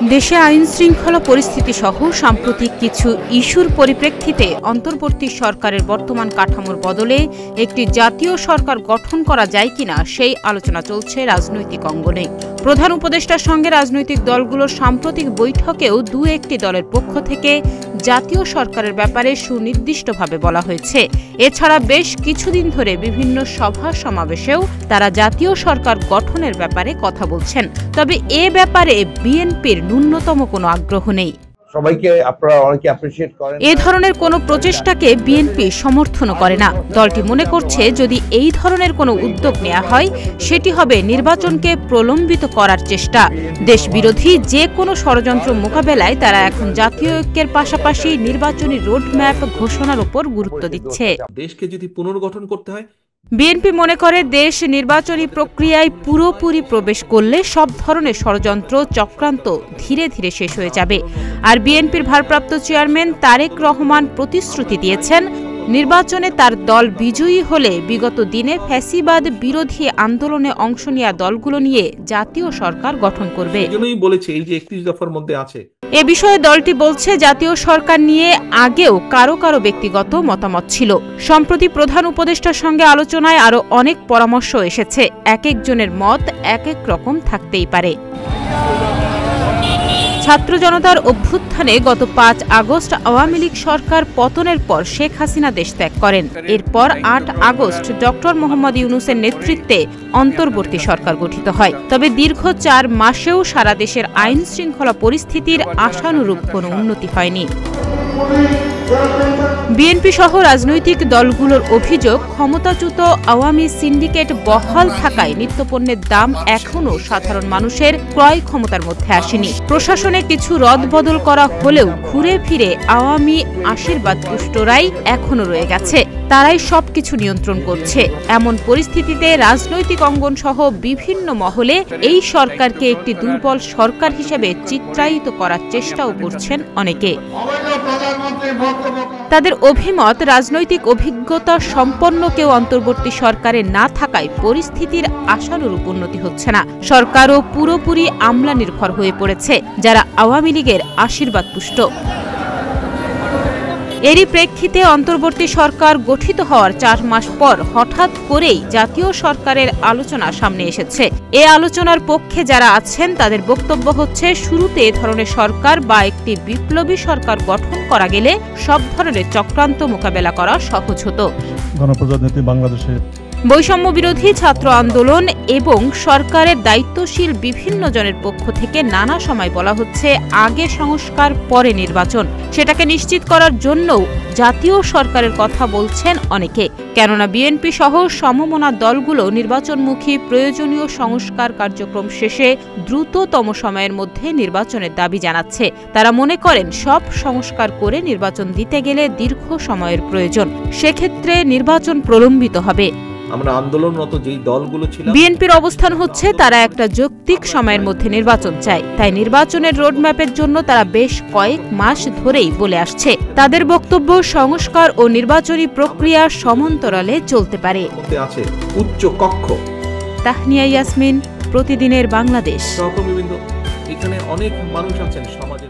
দেশে আইন শৃঙ্খলা পরিস্থিতি সহ সাম্প্রতিক কিছু ইস্যুর পরিপ্রেক্ষিতে অন্তর্বর্তী সরকারের বর্তমান কাঠামোর বদলে একটি জাতীয় সরকার গঠন করা যায় কিনা সেই আলোচনা চলছে রাজনৈতিক অঙ্গনে। প্রধান উপদেষ্টার সঙ্গে রাজনৈতিক দলগুলোর সাম্প্রতিক বৈঠকেও একটি দলের পক্ষ থেকে জাতীয় সরকারের ব্যাপারে সুনির্দিষ্টভাবে বলা হয়েছে। এছাড়া বেশ কিছুদিন ধরে বিভিন্ন সভা সমাবেশেও তারা জাতীয় সরকার গঠনের ব্যাপারে কথা বলছেন। তবে এ ব্যাপারে বিএনপির ন্যূনতম কোনো আগ্রহ নেই। এ ধরনের কোনো প্রচেষ্টাকে বিএনপি সমর্থন করে না। দলটি মনে করছে, যদি এই ধরনের কোনো উদ্যোগ নেওয়া হয় সেটি হবে নির্বাচনকে প্রলম্বিত করার চেষ্টা। দেশবিরোধী যে কোনো ষড়যন্ত্র মোকাবেলায় তারা এখন জাতীয় ঐক্যের পাশাপাশি নির্বাচনী রোডম্যাপ ঘোষণার উপর গুরুত্ব দিচ্ছে। দেশকে যদি পুনর্গঠন করতে হয়, বিএনপি মনে করে দেশ নির্বাচনী প্রক্রিয়ায় পুরোপুরি প্রবেশ করলে সব ধরনের ষড়যন্ত্র চক্রান্ত ধীরে ধীরে শেষ হয়ে যাবে। আর বিএনপির ভারপ্রাপ্ত চেয়ারম্যান তারেক রহমান প্রতিশ্রুতি দিয়েছেন, নির্বাচনে তার দল বিজয়ী হলে বিগত দিনে ফ্যাসিবাদ বিরোধী আন্দোলনে অংশ নেওয়া দলগুলো নিয়ে জাতীয় সরকার গঠন করবে। এজন্যই বলেছে এই যে 31 দফার মধ্যে আছে। এ বিষয়ে দলটি বলছে, জাতীয় সরকার নিয়ে আগেও কারো কারো ব্যক্তিগত মতামত ছিল। সম্প্রতি প্রধান উপদেষ্টার সঙ্গে আলোচনায় আরও অনেক পরামর্শ এসেছে। এক একজনের মত এক এক রকম থাকতেই পারে। ছাত্র জনতার অভ্যুত্থানে গত 5 আগস্ট আওয়ামী লীগ সরকার পতনের পর শেখ হাসিনা দেশ ত্যাগ করেন। এরপর 8 আগস্ট ডক্টর মোহাম্মদ ইউনূসের নেতৃত্বে অন্তর্বর্তী সরকার গঠিত হয়। তবে দীর্ঘ 4 মাসেও সারা দেশের আইন শৃঙ্খলা পরিস্থিতির আশানুরূপ কোনো উন্নতি হয়নি। বিএনপি সহ রাজনৈতিক দলগুলোর অভিযোগ, ক্ষমতাচ্যুত আওয়ামী সিন্ডিকেট বহাল থাকায় নিত্যপণ্যের দাম এখনও সাধারণ মানুষের ক্রয় ক্ষমতার মধ্যে আসেনি। প্রশাসনে কিছু রদবদল করা হলেও ঘুরে ফিরে আওয়ামী আশীর্বাদ পুষ্টরাই এখনও রয়ে গেছে। তারাই সবকিছু নিয়ন্ত্রণ করছে। এমন পরিস্থিতিতে রাজনৈতিক অঙ্গন সহ বিভিন্ন মহলে এই সরকারকে একটি দুর্বল সরকার হিসেবে চিত্রায়িত করার চেষ্টাও করছেন অনেকে। তাদের অভিমত, রাজনৈতিক অভিজ্ঞতা সম্পন্ন কেউ অন্তর্বর্তী সরকারে না থাকায় পরিস্থিতির আশানুরূপ উন্নতি হচ্ছে না। সরকারও পুরোপুরি আমলা নির্ভর হয়ে পড়েছে, যারা আওয়ামী লীগের আশীর্বাদ পুষ্ট। এরই প্রেক্ষিতে অন্তর্বর্তী সরকার গঠিত হওয়ার 4 মাস পর হঠাৎ করেই জাতীয় সরকারের আলোচনা সামনে এসেছে। এ আলোচনার পক্ষে যারা আছেন তাদের বক্তব্য হচ্ছে, শুরুতে এ ধরনের সরকার বা একটি বিপ্লবী সরকার গঠন করা গেলে সব ধরনের চক্রান্ত মোকাবেলা করা সহজ হতো। গণপ্রজাতন্ত্রী বাংলাদেশে বৈষম্য বিরোধী ছাত্র আন্দোলন এবং সরকারের দায়িত্বশীল বিভিন্ন জনের পক্ষ থেকে নানা সময় বলা হচ্ছে, আগে সংস্কার পরে নির্বাচন। সেটাকে নিশ্চিত করার জন্যও জাতীয় সরকারের কথা বলছেন অনেকে। কেননা বিএনপি সহ সমমনা দলগুলো নির্বাচনমুখী প্রয়োজনীয় সংস্কার কার্যক্রম শেষে দ্রুততম সময়ের মধ্যে নির্বাচনের দাবি জানাচ্ছে। তারা মনে করেন, সব সংস্কার করে নির্বাচন দিতে গেলে দীর্ঘ সময়ের প্রয়োজন। সেক্ষেত্রে নির্বাচন প্রলম্বিত হবে। আমরা আন্দোলনরত যেই দলগুলো ছিল, বিএনপির অবস্থান হচ্ছে তারা একটা যৌক্তিক সময়ের মধ্যে নির্বাচন চায়। তাই নির্বাচনের রোডম্যাপের জন্য তারা বেশ কয়েক মাস ধরেই বলে আসছে। তাদের বক্তব্য, সংস্কার ও নির্বাচনী প্রক্রিয়া সমান্তরালে চলতে পারে। আছে উচ্চ কক্ষ। তাহনিয়া ইয়াসমিন, প্রতিদিনের বাংলাদেশ। সহকর্মীবৃন্দ, এখানে অনেক মানুষ আছেন সমাজের।